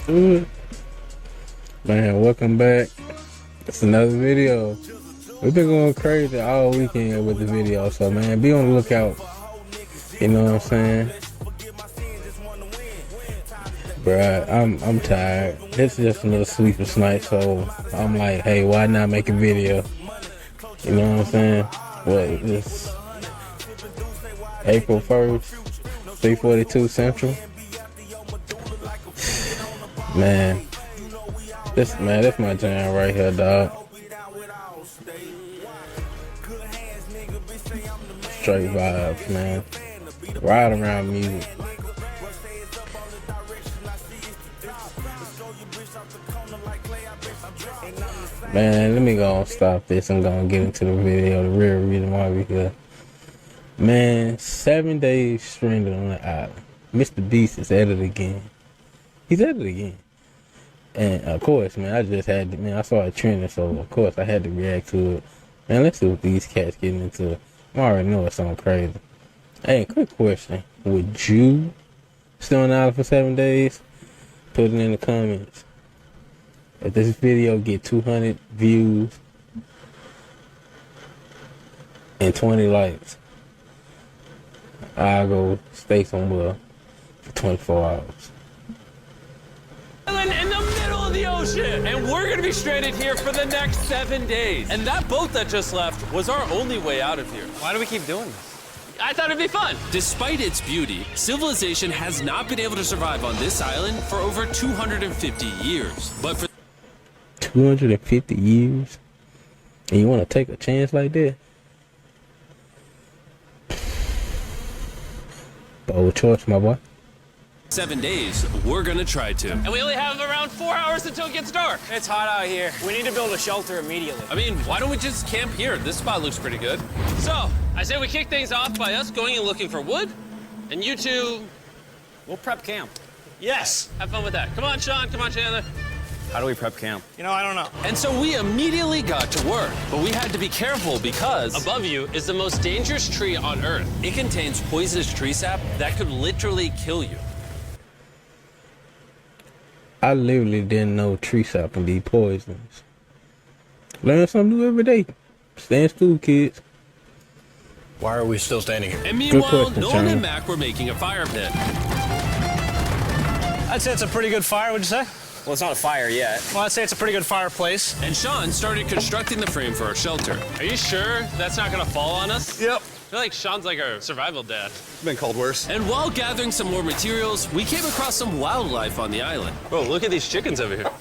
Man, welcome back. It's another video. We've been going crazy all weekend with the video, so man, be on the lookout. You know what I'm saying? Bruh, I'm tired. This is just another sleepless night, so I'm like, hey, why not make a video? You know what I'm saying? What, this April 1st, 3:42 Central? Man, that's my jam right here, dog. Straight vibes, man. Ride around music. Man, let me go and stop this. I'm gonna get into the video, the real reason why we here. Man, 7 days stranded on the island. MrBeast is at it again. He's at it again. And of course, man, I just had to, man, I saw it trending, so of course I had to react to it. Man, let's see what these cats getting into. I already know it's something crazy. Hey, quick question. Would you stay on the island for 7 days? Put it in the comments. If this video get 200 views and 20 likes, I'll go stay somewhere for 24 hours. In the middle of the ocean, and we're gonna be stranded here for the next 7 days. And that boat that just left was our only way out of here. Why do we keep doing this? I thought it'd be fun. Despite its beauty, civilization has not been able to survive on this island for over 250 years. But for 250 years? And you want to take a chance like that? Bold choice, my boy. 7 days, we're gonna try to. And we only have around 4 hours until it gets dark. It's hot out here. We need to build a shelter immediately. I mean, why don't we just camp here? This spot looks pretty good. So, I say we kick things off by us going and looking for wood, and you two, We'll prep camp. Yes. have fun with that. Come on, Sean. Come on, Chandler. How do we prep camp? You know, I don't know. And so we immediately got to work, but we had to be careful because Above you is the most dangerous tree on Earth. it contains poisonous tree sap that could literally kill you. I literally didn't know tree sap can be poisonous. Learn something new every day. Stay in school, kids. Why are we still standing here? And meanwhile, question, Nolan China. and Mac were making a fire pit. I'd say it's a pretty good fire, would you say? Well, it's not a fire yet. Well, I'd say it's a pretty good fireplace. And Sean started constructing the frame for our shelter. Are you sure that's not gonna fall on us? Yep. I feel like Sean's like our survival dad. Been called worse. And while gathering some more materials, we came across some wildlife on the island. Bro, look at these chickens over here.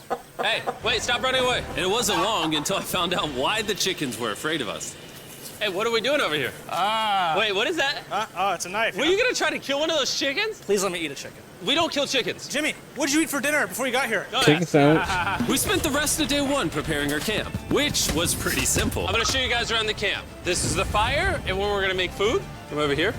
Hey, wait, stop running away. And it wasn't long until I found out why the chickens were afraid of us. Hey, what are we doing over here? Wait, what is that? Oh, it's a knife. Were you gonna try to kill one of those chickens? Please let me eat a chicken. We don't kill chickens. Jimmy, what did you eat for dinner before you got here? Don't Chicken ask. sandwich. We spent the rest of day one preparing our camp, which was pretty simple. I'm gonna show you guys around the camp. This is the fire and where we're gonna make food. Come over here.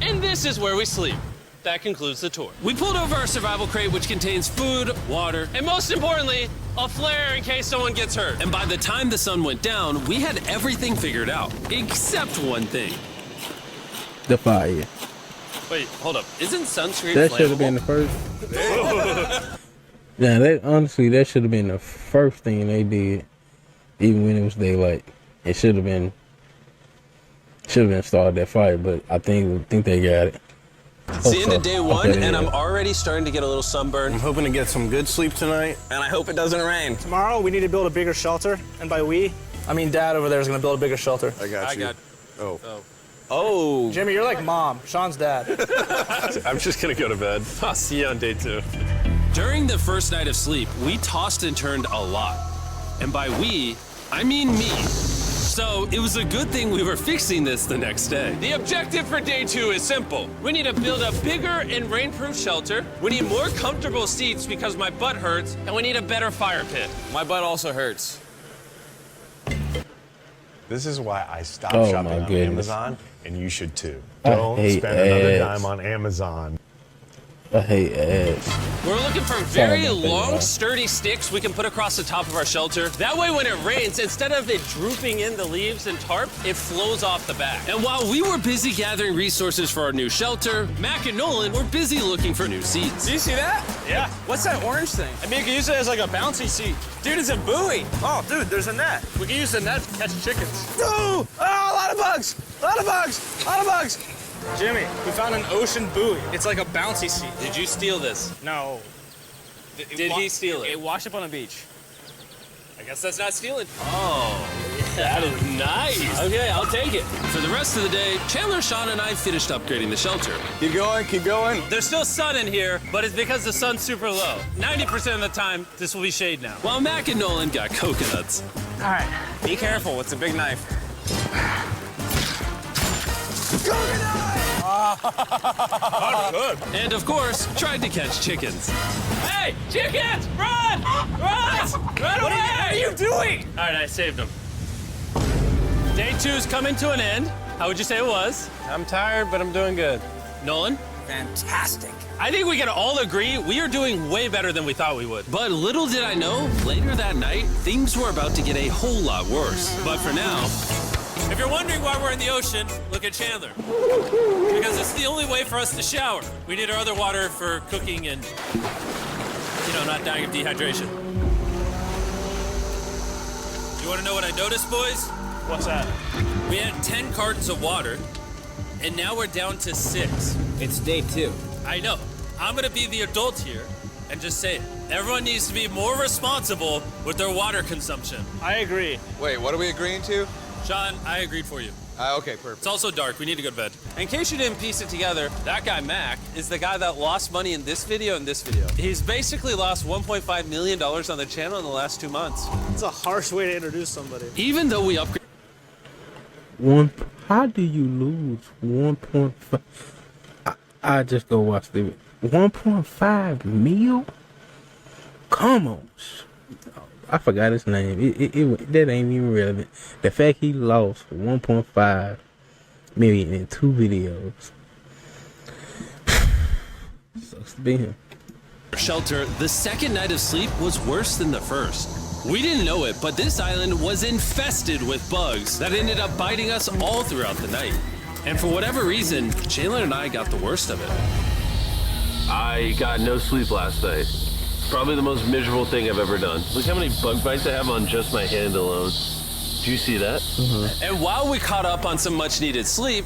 And this is where we sleep. That concludes the tour. We pulled over our survival crate, which contains food, water, And most importantly, a flare in case someone gets hurt. and by the time the sun went down, we had everything figured out, except one thing. The fire. Wait, hold up. Isn't sunscreen That should have flammable? been the first. Yeah, that should have been the first thing they did, even when it was daylight. It should have been started that fire, but I think they got it. It's the end of day one, Okay, and I'm yeah. already starting to get a little sunburn. I'm hoping to get some good sleep tonight. And I hope it doesn't rain. Tomorrow, we need to build a bigger shelter. And by we, I mean Dad over there is going to build a bigger shelter. I got you. Oh. Oh. Jimmy, you're like Mom. Sean's dad. I'm just gonna go to bed. I'll see you on day 2. During the first night of sleep, we tossed and turned a lot. And by we, I mean me. So it was a good thing we were fixing this the next day. The objective for day 2 is simple. We need to build a bigger and rainproof shelter. We need more comfortable seats because my butt hurts, and we need a better fire pit. My butt also hurts. This is why I stopped Oh, shopping my on goodness. Amazon, and you should too. I Don't hate spend another ads. dime on Amazon. I hate ads. We're looking for very about that, long, yeah. sturdy sticks we can put across the top of our shelter. That way, when it rains, instead of it drooping in the leaves and tarp, it flows off the back. And while we were busy gathering resources for our new shelter, Mac and Nolan were busy looking for new seats. Do you see that? Yeah. What's that orange thing? I mean, you can use it as like a bouncy seat. Dude, it's a buoy. Oh, dude, there's a net. We can use the net to catch chickens. Oh, a lot of bugs. A lot of bugs. A lot of bugs. Jimmy, we found an ocean buoy. It's like a bouncy seat. Did you steal this? No. Did he steal it? It washed up on a beach. I guess that's not stealing. Oh, that is nice. Okay, I'll take it. For the rest of the day, Chandler, Sean, and I finished upgrading the shelter. Keep going, keep going. There's still sun in here, but it's because the sun's super low. 90% of the time, this will be shade now. While Mac and Nolan got coconuts. All right, be careful. It's a big knife. And of course, tried to catch chickens. Hey, chickens, run! Run! Run away! What are you doing? All right, I saved them. Day 2's coming to an end. How would you say it was? I'm tired, but I'm doing good. Nolan? Fantastic. I think we can all agree we are doing way better than we thought we would. But little did I know, later that night, things were about to get a whole lot worse. But for now, If you're wondering why we're in the ocean, look at Chandler. Because it's the only way for us to shower. We need our other water for cooking and, not dying of dehydration. You want to know what I noticed, boys? What's that? We had 10 cartons of water, and now we're down to 6. It's day 2. I know. I'm going to be the adult here and just say it. Everyone needs to be more responsible with their water consumption. I agree. Wait, what are we agreeing to? Sean, I agreed for you. Okay, perfect. It's also dark. We need to go to bed. In case you didn't piece it together, that guy, Mac, is the guy that lost money in this video and this video. He's basically lost $1.5 million on the channel in the last 2 months. It's a harsh way to introduce somebody. even though we upgraded How do you lose 1.5? I just go watch the 1.5 mil. Come on, I forgot his name. That ain't even relevant. The fact he lost 1.5 million in 2 videos sucks to be him. shelter, the second night of sleep was worse than the first. We didn't know it, but this island was infested with bugs that ended up biting us all throughout the night. And for whatever reason, Chandler and I got the worst of it. I got no sleep last night. Probably the most miserable thing I've ever done. Look how many bug bites I have on just my hand alone. Do you see that? And while we caught up on some much needed sleep,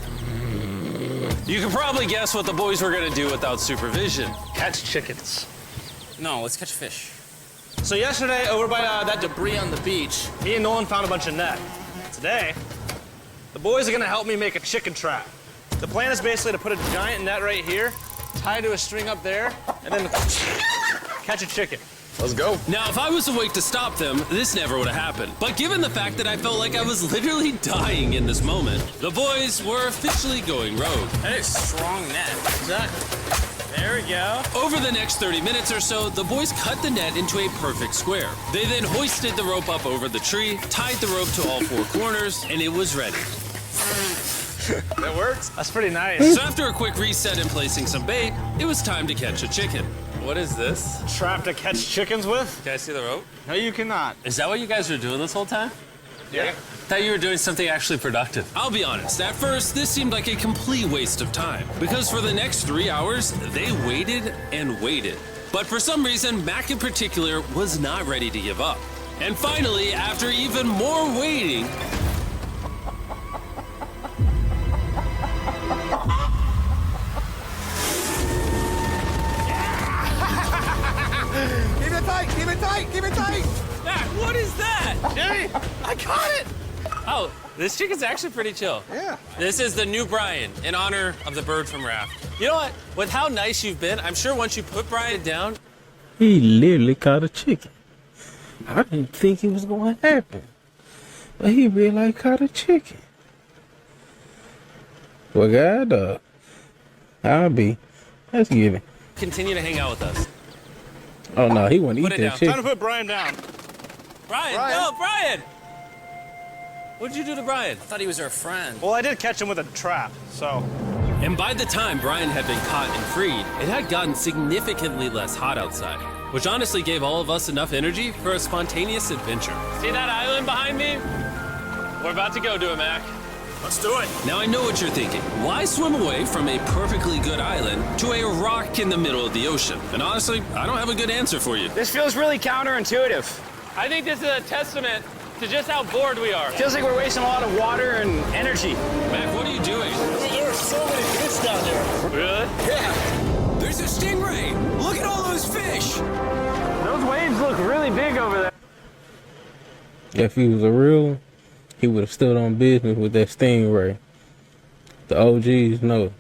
you can probably guess what the boys were gonna do without supervision. Catch chickens. No, let's catch fish. So yesterday, over by that debris on the beach, me and Nolan found a bunch of net. Today, the boys are gonna help me make a chicken trap. The plan is basically to put a giant net right here, tie to a string up there, and then catch a chicken. Let's go. Now, if I was awake to stop them, this never would have happened. But given the fact that I felt like I was literally dying in this moment, the boys were officially going rogue. That is strong net. Exactly. There we go. Over the next 30 minutes or so, the boys cut the net into a perfect square. They then hoisted the rope up over the tree, tied the rope to all 4 corners, and it was ready. That works. That's pretty nice. So after a quick reset and placing some bait, it was time to catch a chicken. What is this? Trap to catch chickens with? Can I see the rope? No, you cannot. Is that what you guys were doing this whole time? Yeah. I thought you were doing something actually productive. I'll be honest, at first, this seemed like a complete waste of time. Because for the next 3 hours, they waited and waited. But for some reason, Mac in particular was not ready to give up. And finally, after even more waiting, Keep it tight, keep it tight, keep it tight. Mac, what is that? Jimmy, I caught it. Oh, this chicken's actually pretty chill. Yeah. This is the new Brian in honor of the bird from Raft. You know what? With how nice you've been, I'm sure once you put Brian down, He literally caught a chicken. I didn't think it was going to happen, but he really caught a chicken. Well, God, I'll be. Let's get it. continue to hang out with us. Oh no, he wouldn't Put eat it that down. chicken. Time to put Brian down. Brian, Brian. no, Brian! What'd you do to Brian? I thought he was our friend. Well, I did catch him with a trap, so And by the time Brian had been caught and freed, it had gotten significantly less hot outside, which honestly gave all of us enough energy for a spontaneous adventure. See that island behind me? We're about to go to it, Mac. Let's do it. Now I know what you're thinking. Why swim away from a perfectly good island to a rock in the middle of the ocean? And honestly, I don't have a good answer for you. This feels really counterintuitive. I think this is a testament to just how bored we are. Feels like we're wasting a lot of water and energy. Mac, what are you doing? There are so many fish down there. Really? Yeah. There's a stingray. Look at all those fish. Those waves look really big over there. If he was a real one, he would have stood on business with that stingray. The OGs know.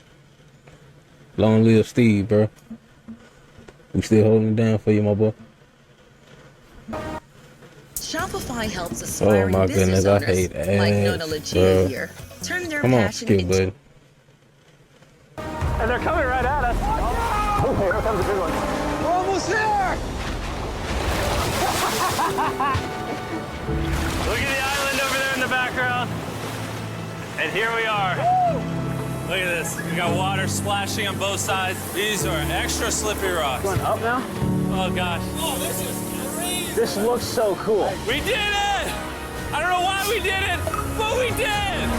Long live Steve, bro. We still holding it down for you, my boy. Shopify helps aspiring my business goodness, I owners hate like ads, Nona Lucia bro. here turn their Come on, passion skip, into buddy. And they're coming right at us. Okay, here comes a big one. We're almost there. Look at the island over there in the background. And here we are. Look at this. We got water splashing on both sides. These are extra slippery rocks. Going up now? Oh, gosh. Oh, this is crazy. This looks so cool. We did it! I don't know why we did it, but we did!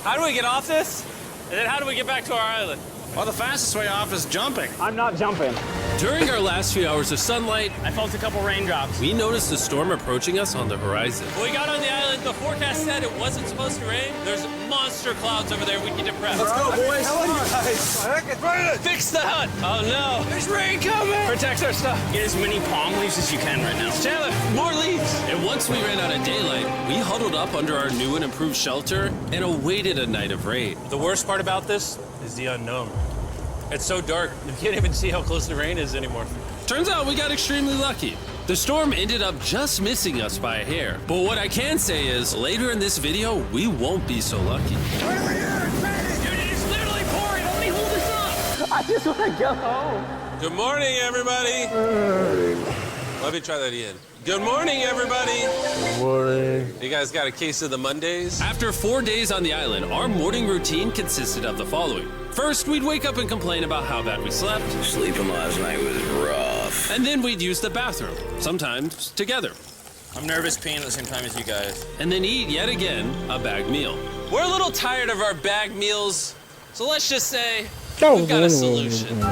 How do we get off this? And then how do we get back to our island? Well, the fastest way off is jumping. I'm not jumping. During our last few hours of sunlight, I felt a couple raindrops. we noticed a storm approaching us on the horizon. When we got on the island, the forecast said it wasn't supposed to rain. There's monster clouds over there we can depress. Let's go, boys. How are you guys? Heck, it's raining. Fix the hut! Oh no! There's rain coming. Protect our stuff. Get as many palm leaves as you can right now. Chandler, more leaves! And once we ran out of daylight, we huddled up under our new and improved shelter and awaited a night of rain. The worst part about this is the unknown. It's so dark, you can't even see how close the rain is anymore. Turns out we got extremely lucky. The storm ended up just missing us by a hair. But what I can say is, later in this video, we won't be so lucky. Over here, it's raining. Dude, it's literally pouring. Let me hold this up. I just want to go home. Good morning, everybody. Let me try that again. Good morning, everybody. Good morning. You guys got a case of the Mondays? After 4 days on the island, our morning routine consisted of the following. First, we'd wake up and complain about how bad we slept. Sleeping last night was rough. And then we'd use the bathroom, sometimes together. I'm nervous peeing at the same time as you guys. And then eat, yet again, a bagged meal. We're a little tired of our bag meals, so let's just say we've got a solution.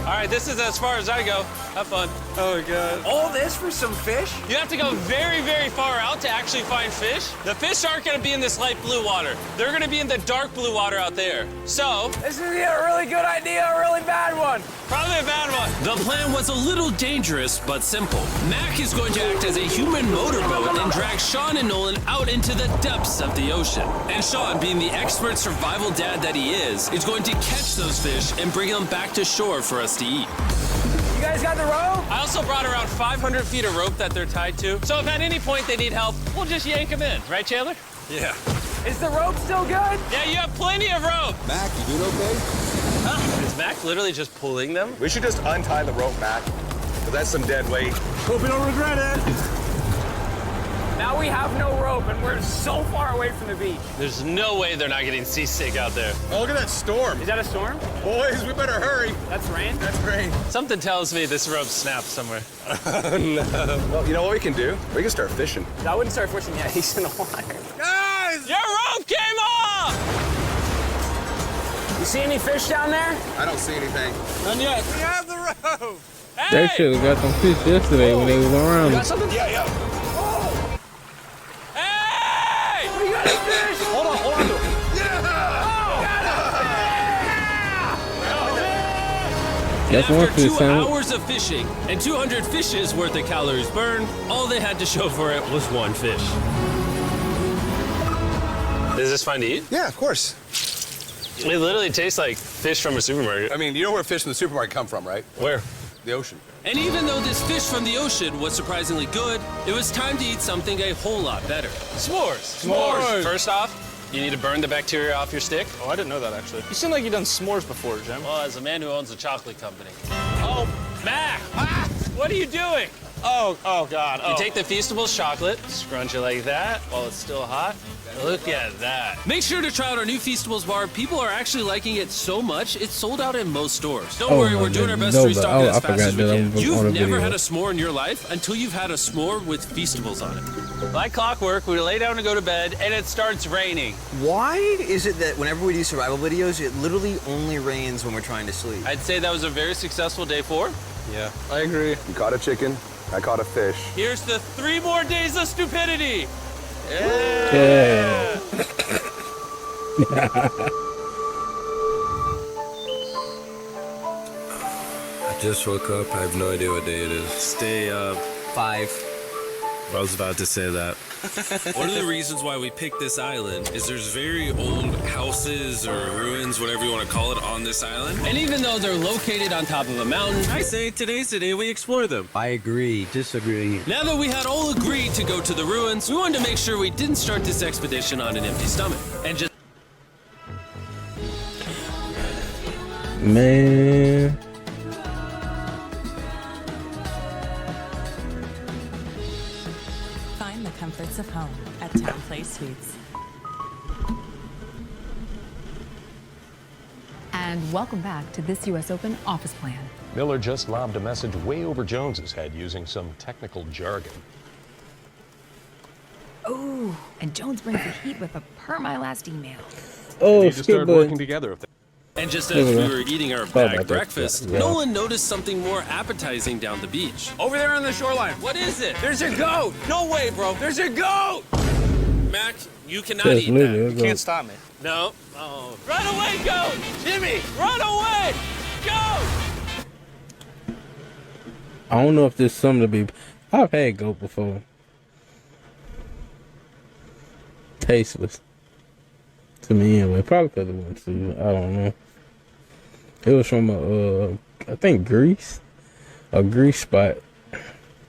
All right, this is as far as I go. Have fun. Oh, my God. All this for some fish? You have to go very, very far out to actually find fish. The fish aren't gonna be in this light blue water. They're gonna be in the dark blue water out there. So, This is either a really good idea or a really bad one. probably a bad one. The plan was a little dangerous, but simple. Mac is going to act as a human motorboat and drag Sean and Nolan out into the depths of the ocean. And Sean, being the expert survival dad that he is going to catch those fish and bring them back to shore for us to eat. You guys got the rope? I also brought around 500 feet of rope that they're tied to. So if at any point they need help, we'll just yank them in. Right, Chandler? Yeah. Is the rope still good? Yeah, you have plenty of rope. Mac, you doing okay? Is Mac literally just pulling them? We should just untie the rope, Mac. But that's some dead weight. Hope you don't regret it. Now we have no rope and we're so far away from the beach. There's no way they're not getting seasick out there. Oh, look at that storm. Is that a storm? Boys, we better hurry. That's rain? That's rain. Something tells me this rope snapped somewhere. Oh, no. Well, you know what we can do? We can start fishing. I wouldn't start fishing yet. He's in the water. Guys! Your rope came off! You see any fish down there? I don't see anything. None yet. We have the rope. They Hey! should have got some fish yesterday when they was around. Got something? Yeah, yeah. Hey! We got a fish! Hold on to it. That's one After fish 2 sandwich. hours of fishing and 200 fishes worth of calories burned, all they had to show for it was one fish. Is this fun to eat? Yeah, of course. It literally tastes like fish from a supermarket. I mean, you know where fish in the supermarket come from, right? Where? The ocean. And even though this fish from the ocean was surprisingly good, it was time to eat something a whole lot better. S'mores. S'mores. First off, you need to burn the bacteria off your stick. Oh, I didn't know that, actually. You seem like you've done s'mores before, Jim. Well, as a man who owns a chocolate company. Oh, Mac! What are you doing? Oh, God. You take the Feastables chocolate, scrunch it like that while it's still hot. Look at that. Make sure to try out our new Feastables bar. People are actually liking it so much, it's sold out in most stores. Don't worry, we're doing our best to restock it as fast as we can. You've never had a s'more in your life until you've had a s'more with Feastables on it. Like clockwork, we lay down to go to bed, and it starts raining. Why is it that whenever we do survival videos, it literally only rains when we're trying to sleep? I'd say that was a very successful day 4. Yeah, I agree. You caught a chicken. I caught a fish. Here's to 3 more days of stupidity. Yeah. I just woke up. I have no idea what day it is. Stay up. 5. I was about to say that. One of the reasons why we picked this island is there's very old houses or ruins, whatever you want to call it, on this island. And even though they're located on top of a mountain, I say today's the day we explore them. I agree. Disagree. Now that we had all agreed to go to the ruins, we wanted to make sure we didn't start this expedition on an empty stomach. And just... Man. Find the comforts of home at Town Place Suites. And welcome back to this U.S. Open office plan. Miller just lobbed a message way over Jones's head using some technical jargon. Oh, and Jones brings the heat with a per my last email. Oh, need to start working together. And just as we were eating our bag breakfast, Nolan noticed something more appetizing down the beach. Over there on the shoreline. What is it? There's a goat. No way, bro. There's a goat. Mac, you cannot eat that. You can't stop me. No. Oh. Run away, goat! Jimmy, Run away! Goat! I don't know if there's something to be. I've had goat before. Tasteless. To me anyway. Probably because it went to, I don't know. It was from I think Greece. A Greece spot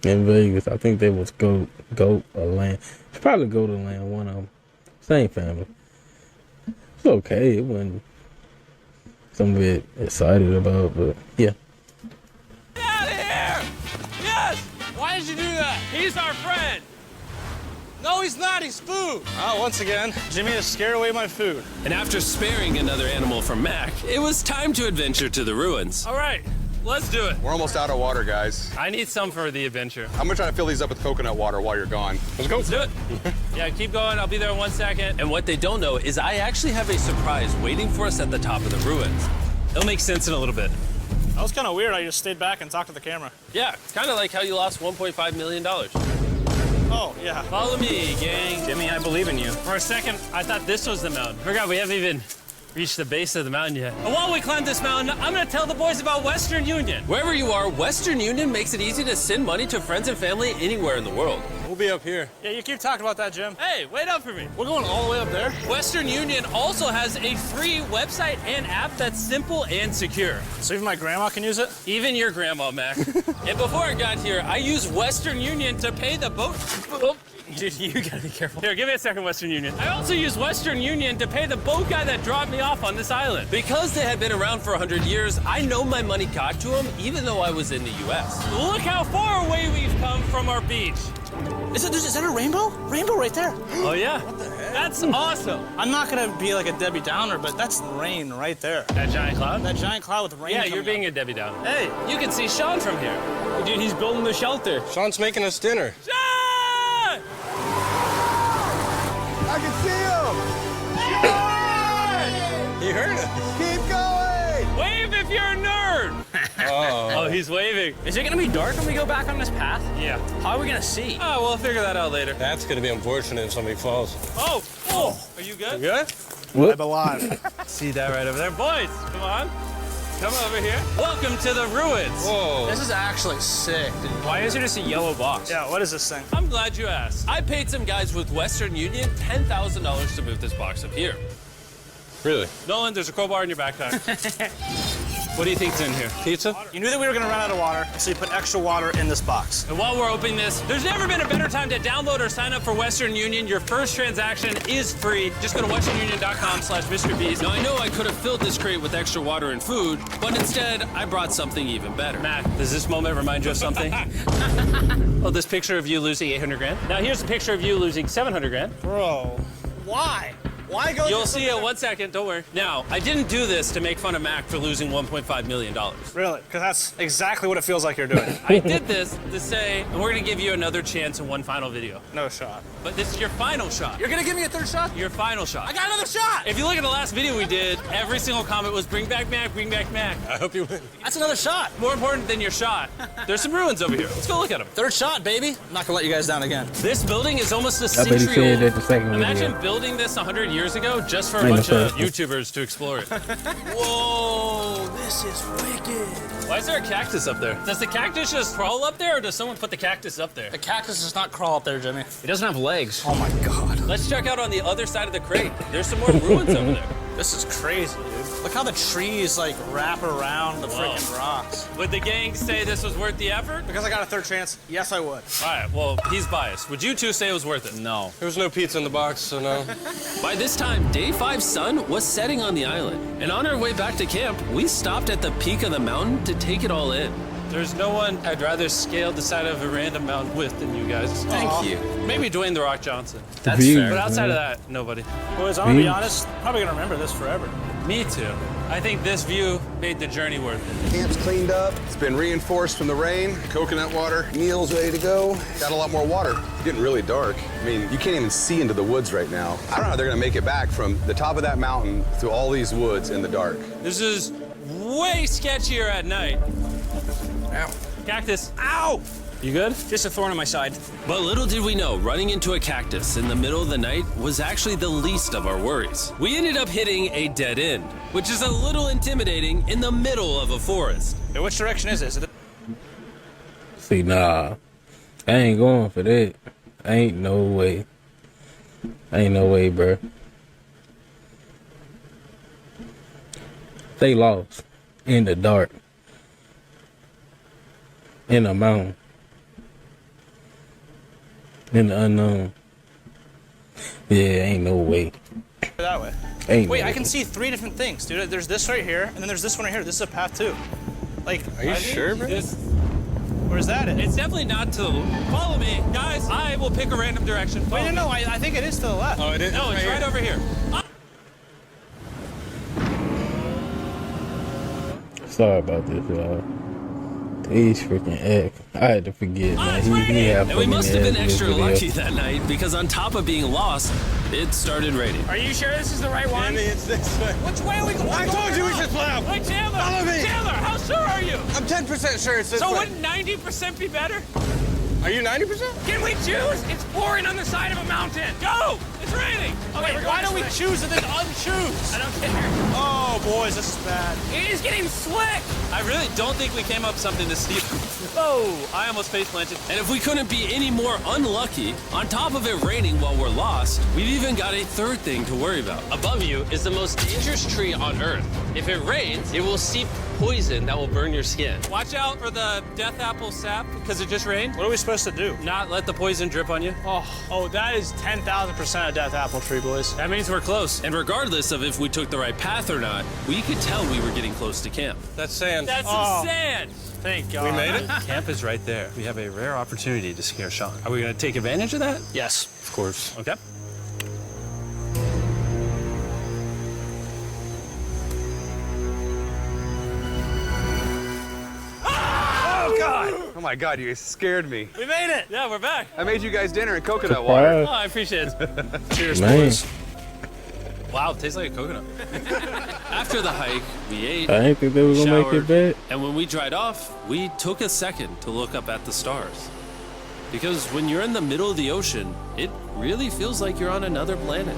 in Vegas. I think they was goat or lamb. It's probably goat or lamb, one of them. Same family. It's okay. It wasn't something to be excited about, but yeah. get out of here! Yes! Why did you do that? He's our friend. No, he's not. He's food. Oh, once again, Jimmy has scared away my food. And after sparing another animal from Mac, it was time to adventure to the ruins. All right, let's do it. We're almost out of water, guys. I need some for the adventure. I'm gonna try to fill these up with coconut water while you're gone. Let's go. Let's do it. Yeah, keep going. I'll be there in 1 second. And what they don't know is I actually have a surprise waiting for us at the top of the ruins. It'll make sense in a little bit. That was kind of weird. I just stayed back and talked to the camera. Yeah, kind of like how you lost $1.5 million. Oh, yeah. Follow me, gang. Jimmy, I believe in you. For a second, I thought this was the mountain. Forgot we haven't even reached the base of the mountain yet. And while we climb this mountain, I'm gonna tell the boys about Western Union. Wherever you are, Western Union makes it easy to send money to friends and family anywhere in the world. We'll be up here. Yeah, you keep talking about that, Jim. Hey, wait up for me. We're going all the way up there? Western Union also has a free website and app that's simple and secure. So even my grandma can use it? Even your grandma, Mac. And before I got here, I used Western Union to pay the boat. Oh. Dude, you gotta be careful. Here, give me a second, Western Union. I also used Western Union to pay the boat guy that dropped me off on this island. Because they had been around for 100 years, I know my money got to them even though I was in the U.S. Look how far away we've come from our beach. Is that a rainbow? Rainbow right there. Oh, yeah? What the heck? That's awesome. I'm not gonna be like a Debbie Downer, but that's rain right there. That giant cloud? That giant cloud with rain. Yeah, you're being a Debbie Downer. Hey, you can see Sean from here. Dude, he's building the shelter. Sean's making us dinner. Sean! I can see him! He heard us. Keep going! Wave if you're a nerd! Oh, he's waving. Is it gonna be dark when we go back on this path? Yeah. How are we gonna see? Oh, we'll figure that out later. That's gonna be unfortunate if somebody falls. Oh! Are you good? You good? What? I'm alive. See that right over there? Boys, come on. Come over here. Welcome to the ruins. Whoa. This is actually sick, dude. Why is there just a yellow box? Yeah, what is this thing? I'm glad you asked. I paid some guys with Western Union $10,000 to move this box up here. Really? Nolan, there's a crowbar in your backpack. What do you think's in here? Pizza? You knew that we were gonna run out of water, so you put extra water in this box. And while we're opening this, there's never been a better time to download or sign up for Western Union. Your first transaction is free. Just go to westernunion.com/MrBeast. Now, I know I could have filled this crate with extra water and food, but instead, I brought something even better. Matt, does this moment remind you of something? Oh, this picture of you losing 800 grand? Now, here's a picture of you losing 700 grand. Bro, Why? Why go? You'll see in 1 second, don't worry. Now, I didn't do this to make fun of Mac for losing $1.5 million. Really? Because that's exactly what it feels like you're doing. I did this to say, and we're gonna give you another chance in one final video. No shot. But this is your final shot. You're gonna give me a third shot? Your final shot. I got another shot! If you look at the last video we did, every single comment was bring back Mac, bring back Mac. I hope you win. That's another shot. More important than your shot, there's some ruins over here. Let's go look at them. Third shot, baby. I'm not gonna let you guys down again. This building is almost a I bet he century said old. that the second Imagine video. building this 100 years ago just for a Ain't bunch no of person. YouTubers to explore it. Whoa, this is wicked. Why is there a cactus up there? Does the cactus just crawl up there, or does someone put the cactus up there? The cactus does not crawl up there, Jimmy. It doesn't have legs. Oh my God. Let's check out on the other side of the crate. There's some more ruins over there. This is crazy, dude. Look how the trees like wrap around the freaking rocks. Would the gang say this was worth the effort? Because I got a third chance, yes I would. All right, well, he's biased. Would you two say it was worth it? No. There was no pizza in the box, so no. By this time, Day 5's sun was setting on the island. And on our way back to camp, we stopped at the peak of the mountain to take it all in. There's no one I'd rather scale the side of a random mountain with than you guys. Thank you. Maybe Dwayne The Rock Johnson. That's Views, fair. But outside of man. that, nobody. Boys, I'm gonna be honest, probably gonna remember this forever. Me too. I think this view made the journey worth it. Camp's cleaned up. It's been reinforced from the rain. Coconut water. Meal's ready to go. Got a lot more water. It's getting really dark. I mean, you can't even see into the woods right now. I don't know how they're gonna make it back from the top of that mountain through all these woods in the dark. This is way sketchier at night. Ow. Cactus. Ow! You good? Just a thorn in my side. But little did we know, running into a cactus in the middle of the night was actually the least of our worries. We ended up hitting a dead end, which is a little intimidating in the middle of a forest. Hey, which direction is this? See, nah. I ain't going for that. Ain't no way. Ain't no way, bro. They lost in the dark. In the mountain. In the unknown. Yeah, ain't no way. That way. Ain't Wait, no I way. can see three different things, dude. There's this right here, and then there's this one right here. This is a path too. Like, Are you sure, bro? where's that at? It's definitely not to the... Follow me, guys. I will pick a random direction. Wait, no, I think it is to the left. Oh, it is? No, it's right over here. Sorry about this, y'all. He's freaking egg. I had to forget, man. He had And we must have been in this extra video. lucky that night because on top of being lost, it started raining. Are you sure this is the right one? It's this way. Which way are we going? I told you we should plow. Wait, Chandler! Follow me. Chandler, how sure are you? I'm 10% sure it's this So way. wouldn't 90% be better? Are you 90%? Can we choose? It's pouring on the side of a mountain. Go! It's raining. Okay, Wait, why don't we choose and then unchoose? I don't care. Oh, boys, this is bad. It is getting slick. I really don't think we came up with something to steal. Oh, I almost face planted. And if we couldn't be any more unlucky, on top of it raining while we're lost, we've even got a third thing to worry about. Above you is the most dangerous tree on Earth. If it rains, it will seep poison that will burn your skin. Watch out for the death apple sap because it just rained. What are we supposed to do? Not let the poison drip on you. Oh, that is 10,000% a death apple tree, boys. That means we're close. And regardless of if we took the right path or not, we could tell we were getting close to camp. That's sand. That's some sand. Thank God. We made it? Camp is right there. We have a rare opportunity to scare Sean. Are we going to take advantage of that? Yes. Of course. Okay. Oh, God. Oh my God, you guys scared me. We made it. Yeah, we're back. I made you guys dinner and coconut water. Oh, I appreciate it. Cheers, Man. boys. Wow, it tastes like a coconut. After the hike, we ate, I didn't think they were gonna make showered, it back. and when we dried off, we took a second to look up at the stars. Because when you're in the middle of the ocean, it really feels like you're on another planet.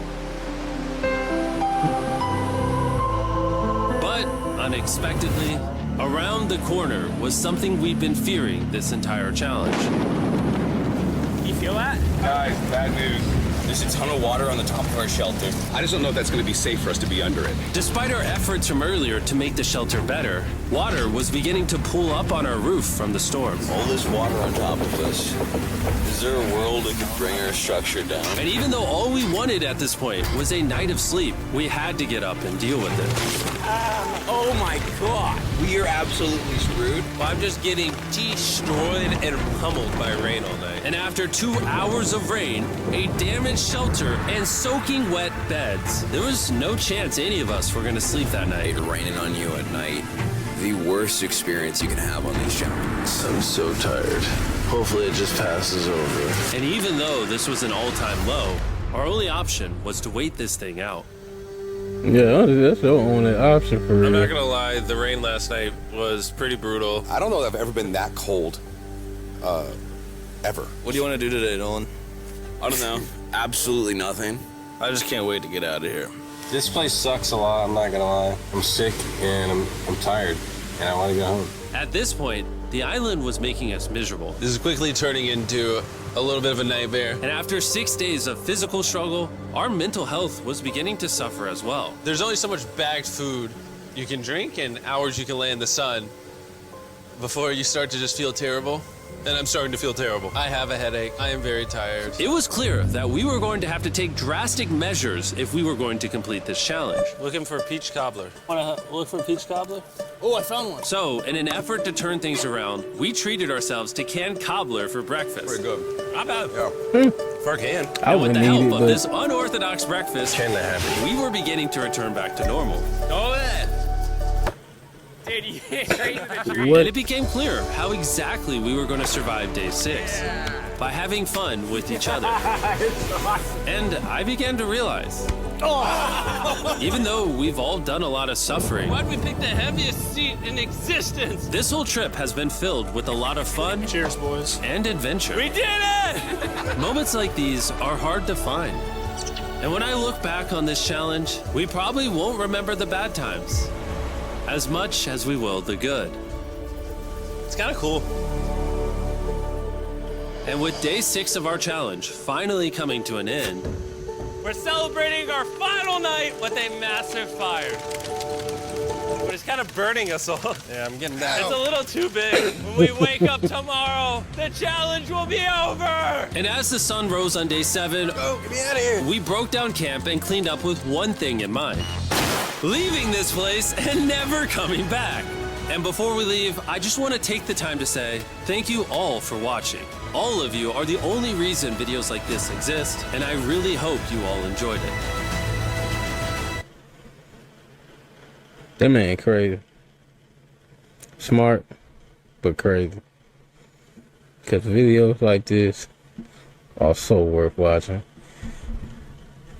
But unexpectedly, around the corner was something we'd been fearing this entire challenge. You feel that? Guys, bad news. There's a ton of water on the top of our shelter. I just don't know if that's going to be safe for us to be under it. Despite our efforts from earlier to make the shelter better, water was beginning to pool up on our roof from the storm. All this water on top of us. Is there a world that could bring our structure down? And even though all we wanted at this point was a night of sleep, we had to get up and deal with it. Oh my God. We are absolutely screwed. I'm just getting destroyed and pummeled by rain all night. And after 2 hours of rain, a damaged had shelter and soaking wet beds. There was no chance any of us were going to sleep that night. Raining on you at night. The worst experience you can have on these challenges. I'm so tired. Hopefully it just passes over. And even though this was an all-time low, our only option was to wait this thing out. Yeah, that's the only option for real. I'm not gonna lie, the rain last night was pretty brutal. I don't know that I've ever been that cold, ever. What do you want to do today, Nolan? I don't know. Absolutely nothing. I just can't wait to get out of here. This place sucks a lot, I'm not gonna lie. I'm sick and I'm tired and I want to go home. At this point, the island was making us miserable. This is quickly turning into a little bit of a nightmare. And after 6 days of physical struggle, our mental health was beginning to suffer as well. There's only so much bagged food you can drink and hours you can lay in the sun before you start to just feel terrible. And I'm starting to feel terrible. I have a headache. I am very tired. It was clear that we were going to have to take drastic measures if we were going to complete this challenge. Looking for a peach cobbler. Want to look for a peach cobbler? Oh, I found one. So, in an effort to turn things around, we treated ourselves to canned cobbler for breakfast. Pretty good. Not bad. Yeah. For a can. And with the help of but... this unorthodox breakfast, we were beginning to return back to normal. Oh, yeah. Dude, you crazy the tree. And it became clear how exactly we were going to survive day 6. By having fun with each other. And I began to realize, even though we've all done a lot of suffering, Why'd we pick the heaviest seat in existence? this whole trip has been filled with a lot of fun. Cheers, boys. And adventure. We did it! Moments like these are hard to find. And when I look back on this challenge, we probably won't remember the bad times as much as we will the good. It's kind of cool. And with day 6 of our challenge finally coming to an end, We're celebrating our final night with a massive fire. But it's kind of burning us all. Yeah, I'm getting that. It's a little too big. When we wake up tomorrow, the challenge will be over. and as the sun rose on day 7, Get me out of here. we broke down camp and cleaned up with one thing in mind: leaving this place and never coming back. And before we leave, I just want to take the time to say thank you all for watching. All of you are the only reason videos like this exist, and I really hope you all enjoyed it. That man crazy. Smart, but crazy. Because videos like this are so worth watching.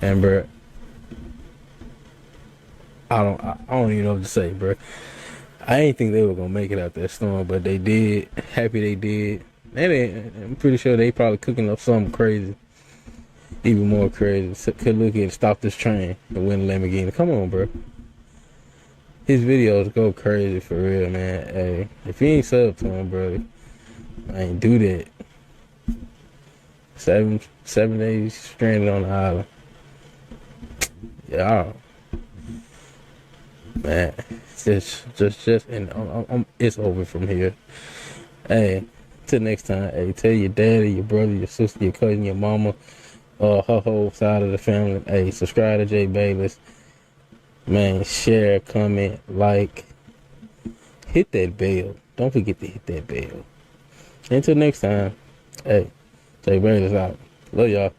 And bro, I don't even know what to say, bro. I didn't think they were gonna make it out that storm, but they did. Happy they did. And I'm pretty sure they probably cooking up something crazy, even more crazy. Could look at stop this train and win Lamborghini. Come on, bro. His videos go crazy for real, man. Hey, if you ain't sub to him, bro, I ain't do that. 7 days stranded on the island. Yeah, man. Just, and it's over from here. Hey, till next time. Hey, tell your daddy, your brother, your sister, your cousin, your mama, her whole side of the family. Hey, subscribe to Jae Baeless. Man, share, comment, like, hit that bell. Don't forget to hit that bell. Until next time, hey, Jae Baeless out. Love y'all.